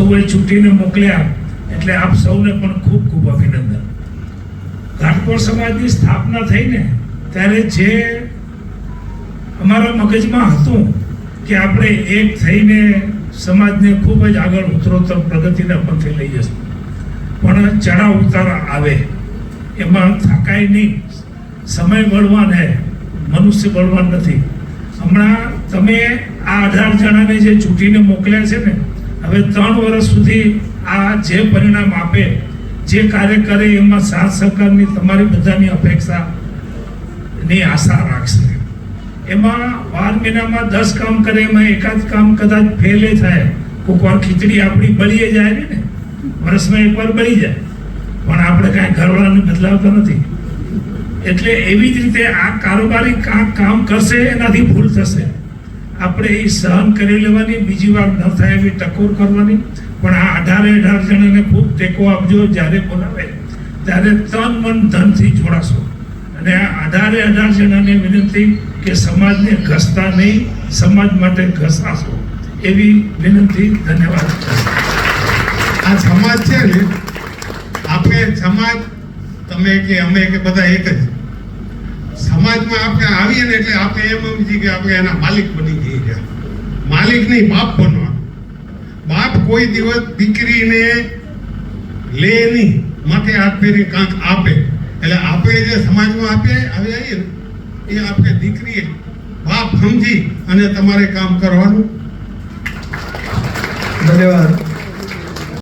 સૌએ છૂટીને મોકલ્યા, એટલે આપ સૌને પણ ખૂબ ખૂબ અભિનંદન. ઘાટકોળ સમાજની સ્થાપના થઈને ત્યારે જે અમારા મગજમાં હતું કે આપણે એક થઈને સમાજને ખૂબ જ આગળ ઉત્તરોત્તર પ્રગતિના પંથે લઈ જશું, પણ ચડાવ ઉતાર આવે એમાં થાકાય નહીં. સમય બળવાન હે, મનુષ્ય બળવાન નથી. હમણાં તમે આ 18 જણાને જે ચૂંટીને મોકલ્યા છે ને, હવે 3 વર્ષ સુધી આ જે પરિણામ આપે, જે કાર્ય કરે એમાં સાથ સહકારની તમારી બધાની અપેક્ષાની આશા રાખશે. એમાં 12 મહિનામાં 10 કામ કરે, એમાં એકાદ કામ કદાચ ફેલે થાય, કોઈક વાર ખીચડી આપણી બળીએ જાય ને, વર્ષમાં એકવાર બળી જાય, પણ આપણે કાંઈ ઘરવાળાને બદલાવતા નથી. એટલે એવી જ રીતે આ કારોબારી કામ કરશે, એનાથી ભૂલ થશે. આપણે એ સહન કરી લેવાની, બીજી વાર ન થાય એવી ટકોર કરવાની. પણ આ 18 જણાને ખૂબ ટેકો આપજો. જ્યારે બોલાવે ત્યારે તન મન ધનથી જોડાશો. અને આ 18 જણાને વિનંતી કે સમાજને ઘસતા નહીં, સમાજ માટે ઘસાશો, એવી વિનંતી. ધન્યવાદ. આ સમાજ છે ને, આપણે સમાજ, તમે કે અમે કે બધા એક જ. સમાજમાં આપણે આવીએ ને એટલે આપણે એમ સમજીએ કે આપણે એના માલિક બની જઈએ છીએ. માલિક નહીં, બાપ બનવાનો. બાપ કોઈ દિવસ દીકરીને લે નહીં, માથે હાથ ફેરી કાંક આપે. એટલે આપણે જે સમાજમાં આવીએ ને એ આપણે દીકરીએ બાપ સમજી અને તમારે કામ કરવાનું. ધન્યવાદ.